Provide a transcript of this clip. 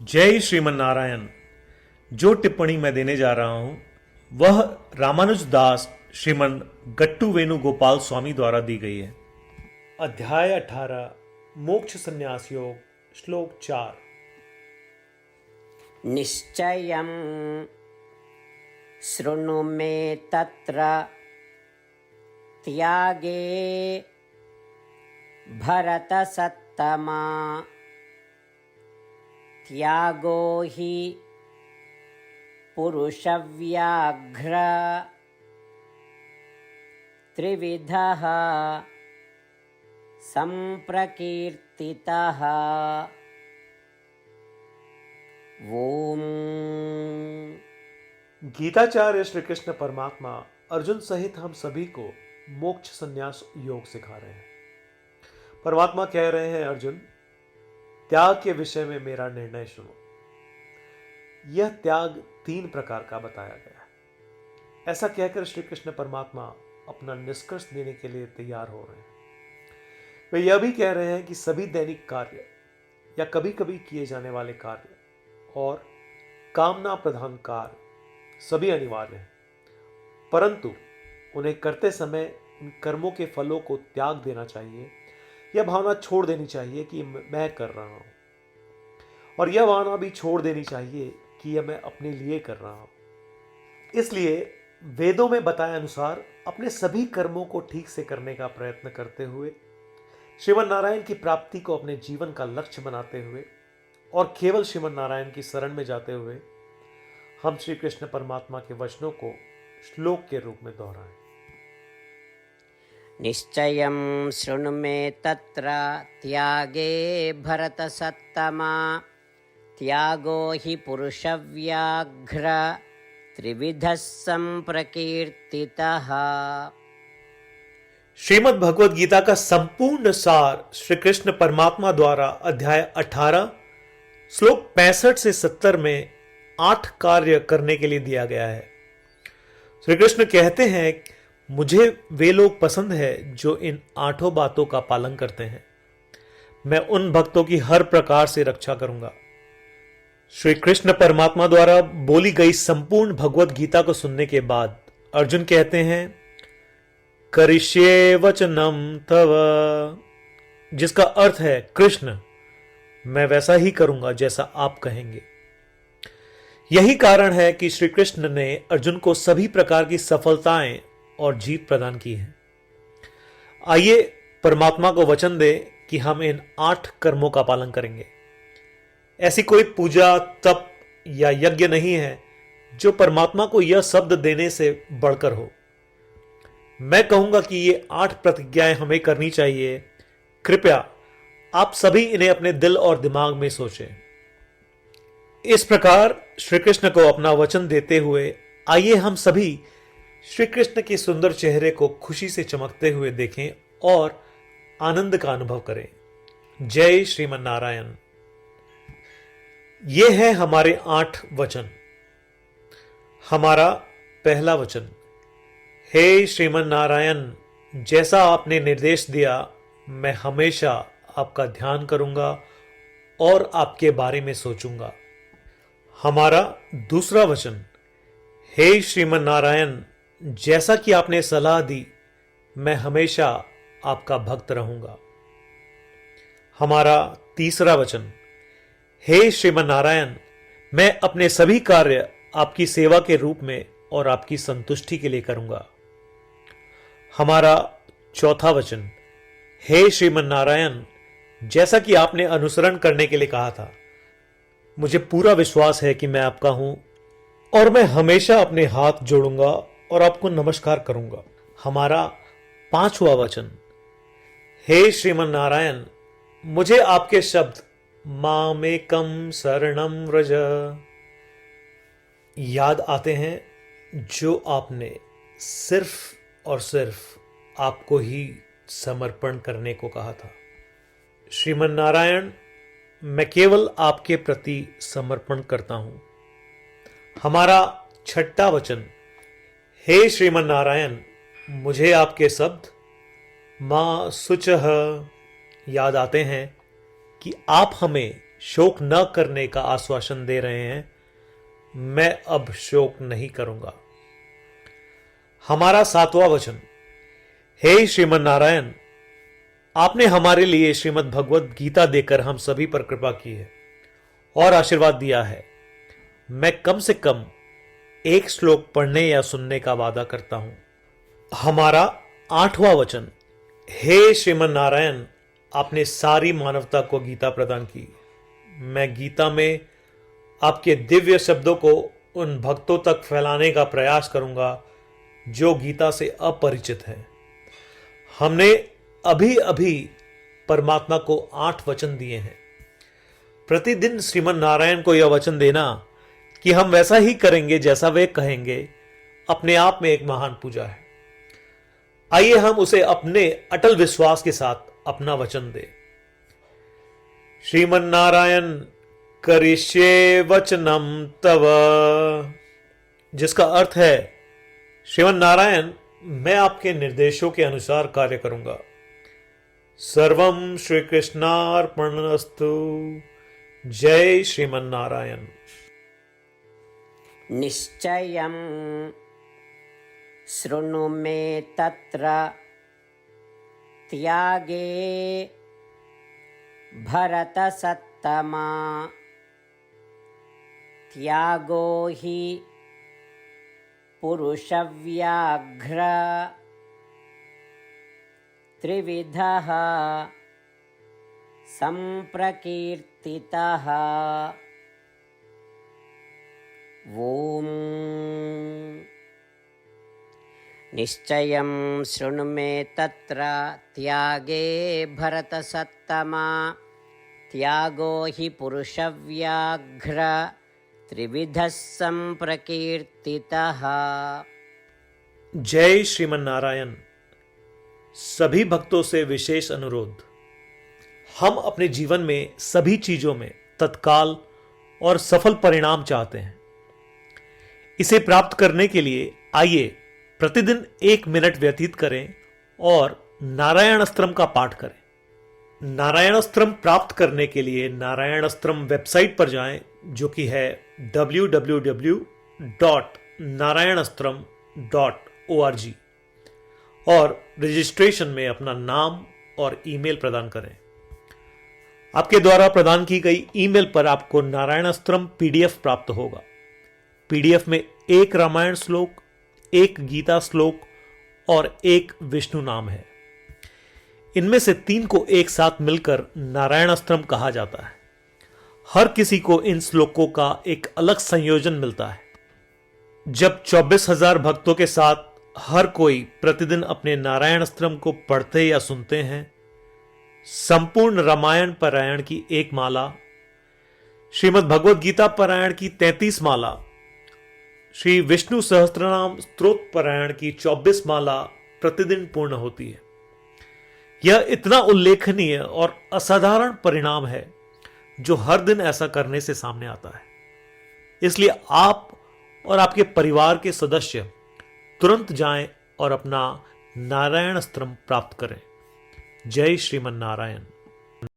जय श्रीमन नारायण। जो टिप्पणी मैं देने जा रहा हूं वह रामानुज दास श्रीमन गट्टू वेणुगोपाल स्वामी द्वारा दी गई है। अध्याय 18 मोक्ष संन्यास योग श्लोक 4। निश्चयं शृणु मे तत्र त्यागे भरतसत्तमा त्यागो हि पुरुषव्याघ्र त्रिविधः संप्रकीर्तितः। ओम। गीताचार्य श्री कृष्ण परमात्मा अर्जुन सहित हम सभी को मोक्ष संन्यास योग सिखा रहे हैं। परमात्मा कह रहे हैं, अर्जुन त्याग के विषय में मेरा निर्णय सुनो। यह त्याग 3 प्रकार का बताया गया है। ऐसा कहकर श्री कृष्ण परमात्मा अपना निष्कर्ष देने के लिए तैयार हो रहे हैं। वे यह भी कह रहे हैं कि सभी दैनिक कार्य या कभी कभी किए जाने वाले कार्य और कामना प्रधान कार्य सभी अनिवार्य हैं, परंतु उन्हें करते समय इन कर्मों के फलों को त्याग देना चाहिए। यह भावना छोड़ देनी चाहिए कि मैं कर रहा हूं, और यह भावना भी छोड़ देनी चाहिए कि यह मैं अपने लिए कर रहा हूं। इसलिए वेदों में बताए अनुसार अपने सभी कर्मों को ठीक से करने का प्रयत्न करते हुए, श्रीमन नारायण की प्राप्ति को अपने जीवन का लक्ष्य बनाते हुए और केवल श्रीमन नारायण की शरण में जाते हुए हम श्री कृष्ण परमात्मा के वचनों को श्लोक के रूप में दोहराएं। निश्चयं शृणु मे तत्र त्यागे भरतसत्तमा त्यागो हि पुरुषव्याघ्र त्रिविधः संप्रकीर्तितः। श्रीमद् भगवद गीता का संपूर्ण सार श्री कृष्ण परमात्मा द्वारा अध्याय 18 श्लोक 65 से 70 में 8 कार्य करने के लिए दिया गया है। श्री कृष्ण कहते हैं, मुझे वे लोग पसंद है जो इन 8 बातों का पालन करते हैं। मैं उन भक्तों की हर प्रकार से रक्षा करूंगा। श्री कृष्ण परमात्मा द्वारा बोली गई संपूर्ण भगवद गीता को सुनने के बाद अर्जुन कहते हैं, करिष्ये वचनम तव, जिसका अर्थ है, कृष्ण मैं वैसा ही करूंगा जैसा आप कहेंगे। यही कारण है कि श्री कृष्ण ने अर्जुन को सभी प्रकार की सफलताएं और जीत प्रदान की है। आइए परमात्मा को वचन दे कि हम इन 8 कर्मों का पालन करेंगे। ऐसी कोई पूजा, तप या यज्ञ नहीं है जो परमात्मा को यह शब्द देने से बढ़कर हो। मैं कहूंगा कि ये 8 प्रतिज्ञाएं हमें करनी चाहिए। कृपया आप सभी इन्हें अपने दिल और दिमाग में सोचें। इस प्रकार श्री कृष्ण को अपना वचन देते हुए आइए हम सभी श्री कृष्ण के सुंदर चेहरे को खुशी से चमकते हुए देखें और आनंद का अनुभव करें। जय श्रीमन नारायण। ये है हमारे 8 वचन। हमारा पहला वचन, हे श्रीमन नारायण, जैसा आपने निर्देश दिया मैं हमेशा आपका ध्यान करूंगा और आपके बारे में सोचूंगा। हमारा दूसरा वचन, हे श्रीमन नारायण, जैसा कि आपने सलाह दी मैं हमेशा आपका भक्त रहूंगा। हमारा तीसरा वचन, हे श्रीमन नारायण, मैं अपने सभी कार्य आपकी सेवा के रूप में और आपकी संतुष्टि के लिए करूंगा। हमारा चौथा वचन, हे श्रीमन नारायण, जैसा कि आपने अनुसरण करने के लिए कहा था, मुझे पूरा विश्वास है कि मैं आपका हूं और मैं हमेशा अपने हाथ जोड़ूंगा और आपको नमस्कार करूंगा। हमारा 5वां वचन, हे श्रीमन नारायण, मुझे आपके शब्द मामेकम शरणम व्रज याद आते हैं जो आपने सिर्फ और सिर्फ आपको ही समर्पण करने को कहा था। श्रीमन नारायण, मैं केवल आपके प्रति समर्पण करता हूं। हमारा 6वां वचन, हे श्रीमन नारायण, मुझे आपके शब्द मां शुचः याद आते हैं कि आप हमें शोक न करने का आश्वासन दे रहे हैं, मैं अब शोक नहीं करूंगा। हमारा 7वां वचन, हे श्रीमन नारायण, आपने हमारे लिए श्रीमद् भगवत गीता देकर हम सभी पर कृपा की है और आशीर्वाद दिया है। मैं कम से कम एक श्लोक पढ़ने या सुनने का वादा करता हूं। हमारा 8वां वचन, हे श्रीमन नारायण, आपने सारी मानवता को गीता प्रदान की। मैं गीता में आपके दिव्य शब्दों को उन भक्तों तक फैलाने का प्रयास करूंगा जो गीता से अपरिचित हैं। हमने अभी अभी परमात्मा को 8 वचन दिए हैं। प्रतिदिन श्रीमन नारायण को यह वचन देना कि हम वैसा ही करेंगे जैसा वे कहेंगे, अपने आप में एक महान पूजा है। आइए हम उसे अपने अटल विश्वास के साथ अपना वचन दें। श्रीमन नारायण करिष्ये वचनम तव, जिसका अर्थ है, श्रीमन नारायण, मैं आपके निर्देशों के अनुसार कार्य करूंगा। सर्वम श्री कृष्णार्पणमस्तु। जय श्रीमन नारायण। निश्चयं शृणु मे तत्र त्यागे भरतसत्तमा। त्यागो हि पुरुषव्याघ्र त्रिविधः सम्प्रकीर्तितः। ॐ निश्चयं शृणु मे तत्र त्यागे भरतसत्तमा। त्यागो हि पुरुषव्याघ्र त्रिविधः सम्प्रकीर्तितः। जय श्रीमन नारायण। सभी भक्तों से विशेष अनुरोध, हम अपने जीवन में सभी चीजों में तत्काल और सफल परिणाम चाहते हैं। इसे प्राप्त करने के लिए आइए प्रतिदिन 1 मिनट व्यतीत करें और नारायण अस्त्रम का पाठ करें। नारायण अस्त्रम प्राप्त करने के लिए नारायण अस्त्रम वेबसाइट पर जाएं, जो कि है www.narayanastram.org, और रजिस्ट्रेशन में अपना नाम और ईमेल प्रदान करें। आपके द्वारा प्रदान की गई ईमेल पर आपको नारायण अस्त्रम पीडीएफ प्राप्त होगा। पीडीएफ में 1 रामायण श्लोक, 1 गीता श्लोक और 1 विष्णु नाम है। इनमें से 3 को एक साथ मिलकर नारायण अस्त्रम कहा जाता है। हर किसी को इन श्लोकों का एक अलग संयोजन मिलता है। जब 24,000 भक्तों के साथ हर कोई प्रतिदिन अपने नारायण अस्त्रम को पढ़ते या सुनते हैं, संपूर्ण रामायण पारायण की 1 माला, श्रीमद् भगवद गीता पारायण की 33 माला, श्री विष्णु सहस्त्रनाम स्तोत्र पारायण की 24 माला प्रतिदिन पूर्ण होती है। यह इतना उल्लेखनीय और असाधारण परिणाम है जो हर दिन ऐसा करने से सामने आता है। इसलिए आप और आपके परिवार के सदस्य तुरंत जाएं और अपना नारायण अस्त्रम प्राप्त करें। जय श्रीमन नारायण।